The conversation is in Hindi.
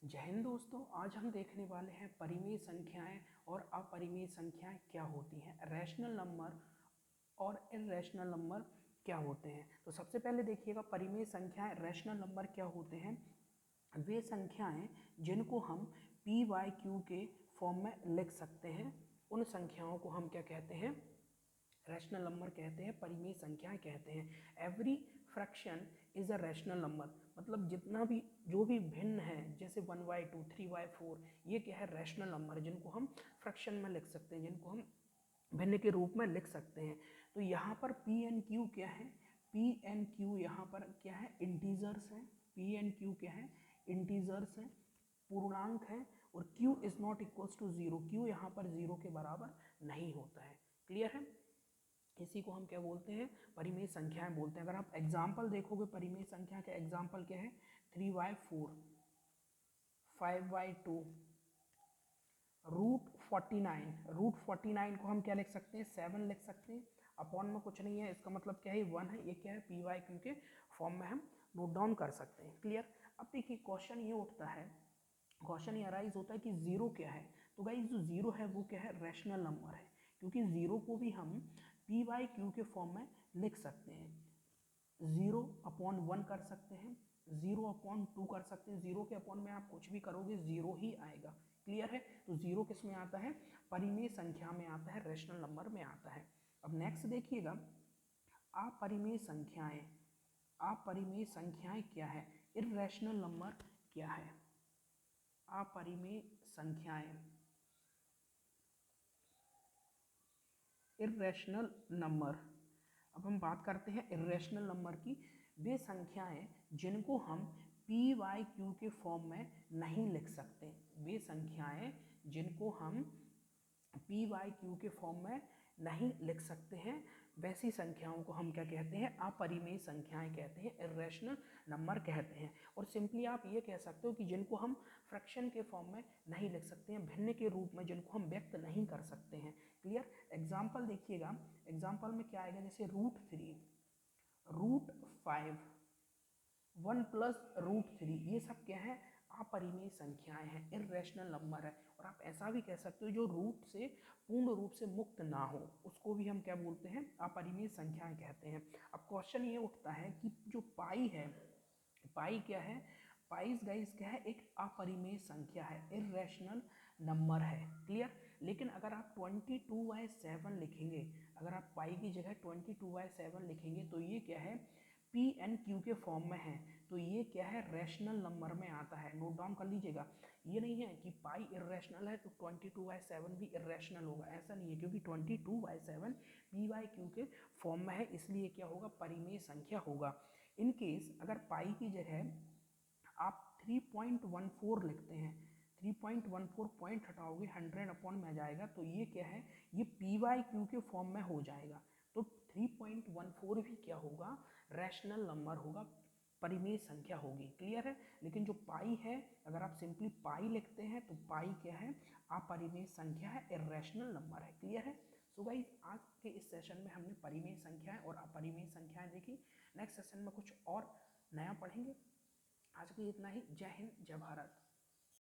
जय हिंद दोस्तों। आज हम देखने वाले हैं परिमेय संख्याएं और अपरिमेय संख्याएं क्या होती हैं, रैशनल नंबर और इररेशनल नंबर क्या होते हैं। तो सबसे पहले देखिएगा, परिमेय संख्याएं रैशनल नंबर क्या होते हैं। वे संख्याएं जिनको हम पी वाई क्यू के फॉर्म में लिख सकते हैं, उन संख्याओं को हम क्या कहते हैं, रैशनल नंबर कहते हैं, परिमेय संख्याएं कहते हैं। Every fraction is a rational number, मतलब जितना भी जो भी भिन्न है, जैसे 1/2 3/4, ये क्या है, रैशनल नंबर, जिनको हम फ्रैक्शन में लिख सकते हैं, जिनको हम भिन्न के रूप में लिख सकते हैं। तो यहाँ पर पी एन क्यू क्या है, पी एन क्यू यहाँ पर क्या है, इंटीजर्स हैं। पी एन क्यू क्या है, इंटीजर्स हैं, पूर्णांक है। और q is not equals to zero, q यहाँ पर जीरो के बराबर नहीं होता है। क्लियर है। इसी को हम क्या बोलते हैं, परिमेय संख्याएं बोलते हैं। अगर आप एग्जाम्पल देखोगे परिमेय संख्या के, एग्जाम्पल क्या है, 3/4, 5/2, √49 को हम क्या लिख सकते हैं, 7 लिख सकते हैं। अपॉन में कुछ नहीं है, इसका मतलब क्या है, 1 है। ये क्या है, पी वाई क्यू के फॉर्म में हम नोट डाउन कर सकते हैं। क्लियर। अब देखिए क्वेश्चन ये उठता है, क्वेश्चन ये अराइज होता है कि जीरो क्या है। तो गाइस जो जीरो है वो क्या है, रैशनल नंबर है, क्योंकि जीरो को भी हम पी वाई क्यू के फॉर्म में लिख सकते हैं। 0/1 कर सकते हैं, 0/2 कर सकते हैं। जीरो के अपॉन में आप कुछ भी करोगे जीरो ही आएगा। क्लियर है। तो जीरो किस में आता है, परिमेय संख्या में आता है, रैशनल नंबर में आता है। अब नेक्स्ट देखिएगा, अपरिमेय संख्याएं। अपरिमेय संख्याएं क्या है, इररेशनल नंबर क्या है। अपरिमेय संख्याएं, इररेशनल नंबर। अब हम बात करते हैं इररेशनल नंबर की। वे संख्याएं जिनको हम पी वाई क्यू के फॉर्म में नहीं लिख सकते, वे संख्याएं जिनको हम पी वाई क्यू के फॉर्म में नहीं लिख सकते हैं, वैसी संख्याओं को हम क्या कहते हैं, अपरिमेय संख्याएं कहते हैं, इररेशनल नंबर कहते हैं। और सिंपली आप ये कह सकते हो कि जिनको हम फ्रैक्शन के फॉर्म में नहीं लिख सकते हैं, भिन्न के रूप में जिनको हम व्यक्त नहीं कर सकते हैं। क्लियर। एग्जाम्पल देखिएगा, एग्जाम्पल में क्या आएगा, जैसे √3, √5, 1 + √3, ये सब क्या है, अपरिमेय संख्याएं हैं, इररेशनल नंबर है। और आप ऐसा भी कह सकते हो जो रूट से पूर्ण रूप से मुक्त ना हो, उसको भी हम क्या बोलते हैं, अपरिमेय संख्याएं कहते हैं। अब क्वेश्चन ये उठता है कि जो पाई है, पाई क्या है, पाइस गाइस क्या है, एक अपरिमेय संख्या है, इररेशनल नंबर है। क्लियर। लेकिन अगर आप 22/7 लिखेंगे, अगर आप पाई की जगह 22/7 लिखेंगे, तो ये क्या है, पी एन क्यू के फॉर्म में है, तो ये क्या है, रैशनल नंबर में आता है। नोट डाउन कर लीजिएगा। ये नहीं है कि पाई इररेशनल है तो 22/7 भी इररेशनल होगा, ऐसा नहीं है, क्योंकि 22/7 पी वाई क्यू के फॉर्म में है, इसलिए क्या होगा, परिमेय संख्या होगा। इन केस अगर पाई की जगह आप 3.14 लिखते हैं, 3.14 पॉइंट हटाओगे, 100 में आ जाएगा, तो ये क्या है, ये पी वाई क्यू के फॉर्म में हो जाएगा। तो 3.14 भी क्या होगा, रैशनल नंबर होगा, परिमेय संख्या होगी। क्लियर है। लेकिन जो पाई है, अगर आप सिंपली पाई लिखते हैं तो पाई क्या है, अपरिमेय संख्या है, इररेशनल नंबर है। क्लियर है। सो गाइस, आज के इस सेशन में हमने परिमेय संख्याएं और अपरिमेय संख्याएं देखी। नेक्स्ट सेशन में कुछ और नया पढ़ेंगे। आज के लिए इतना ही। जय हिंद, जय भारत।